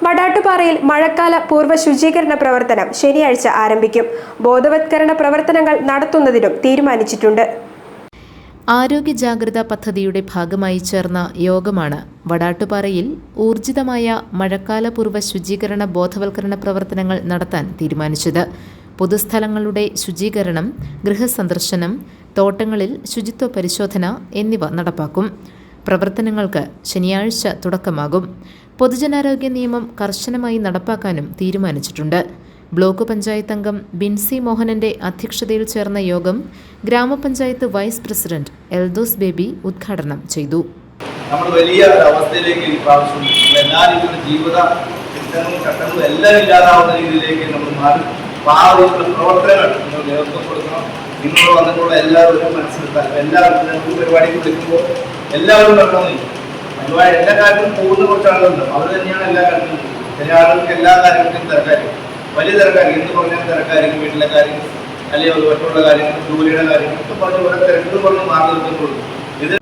വടാട്ടുപാറയിൽ മഴക്കാല പൂർവ്വ ശുചീകരണ പ്രവർത്തനം ശനിയാഴ്ച ആരംഭിക്കും. ബോധവത്കരണ പ്രവർത്തനങ്ങൾ നടത്തുന്നതിനും തീരുമാനിച്ചിട്ടുണ്ട്. ആരോഗ്യ ജാഗ്രതാ പദ്ധതിയുടെ ഭാഗമായി ചേർന്ന യോഗമാണ് വടാട്ടുപാറയിൽ ഊർജിതമായ മഴക്കാലപൂർവ്വ ശുചീകരണ ബോധവൽക്കരണ പ്രവർത്തനങ്ങൾ നടത്താൻ തീരുമാനിച്ചത്. പൊതുസ്ഥലങ്ങളുടെ ശുചീകരണം, ഗൃഹസന്ദർശനം, തോട്ടങ്ങളിൽ ശുചിത്വ പരിശോധന എന്നിവ നടപ്പാക്കും. പ്രവർത്തനങ്ങൾക്ക് ശനിയാഴ്ച തുടക്കമാകും. പൊതുജനാരോഗ്യ നിയമം കർശനമായി നടപ്പാക്കാനും തീരുമാനിച്ചിട്ടുണ്ട്. ബ്ലോക്ക് പഞ്ചായത്ത് അംഗം ബിൻസി മോഹനന്റെ അധ്യക്ഷതയിൽ ചേർന്ന യോഗം ഗ്രാമപഞ്ചായത്ത് വൈസ് പ്രസിഡന്റ് എൽദോസ് ബേബി ഉദ്ഘാടനം ചെയ്തു. നമ്മൾ വലിയ അവസ്ഥയിലേക്ക് ഈ പ്രാവശ്യം എല്ലാ രീതിയിലും ജീവിത ചിന്തകളും ചട്ടങ്ങളും എല്ലാം ഇല്ലാതാവുന്ന രീതിയിലേക്ക് നമ്മൾ മാറി. ആ ഒരു പ്രവർത്തനങ്ങൾ നിങ്ങൾ നേതൃത്വം കൊടുക്കണം. നിങ്ങൾ വന്നിട്ടുള്ള എല്ലാവരും മനസ്സിലാക്കുക. എല്ലാവരും പരിപാടിക്ക് വിളിക്കുമ്പോൾ എല്ലാവരും വരണമെന്നില്ല. അതുപോലെ എല്ലാ കാര്യത്തിലും പോകുന്ന കുറച്ച് ആളുകളുണ്ട്. അവർ തന്നെയാണ് എല്ലാ കാര്യത്തിലും. ചില ആളുകൾക്ക് എല്ലാ കാര്യങ്ങൾക്കും തിരക്കായിരിക്കും, വലിയ തിരക്കായിരിക്കും. എന്ത് പറഞ്ഞാൽ തിരക്കായിരിക്കും. വീട്ടിലെ കാര്യങ്ങൾ അല്ലെങ്കിൽ മറ്റുള്ള കാര്യങ്ങൾ, ജോലിയുടെ കാര്യങ്ങൾ ഒക്കെ പറഞ്ഞ് ഓരോ തിരക്ക് പറഞ്ഞ് മാറി നിർത്തുന്നുള്ളൂ. ഇത്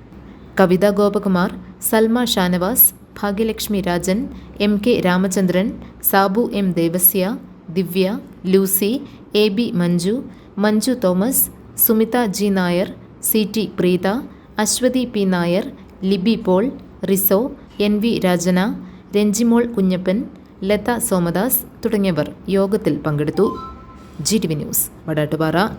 Kavitha Gopakumar, Salma Shanavas, Bhagyalakshmi Rajan, MK Ramachandran, Sabu M Devasya, Divya, Lucy, AB Manju, Manju Thomas, Sumitha G Nair, CT Preetha, Aswathy P Nair, Libi Paul, Riso, NV Rajana, Ranjimol Kunjappan, Latha Somadas തുടങ്ങിയവർ യോഗത്തിൽ പങ്കെടുത്തു. GTV news, Vadattupara.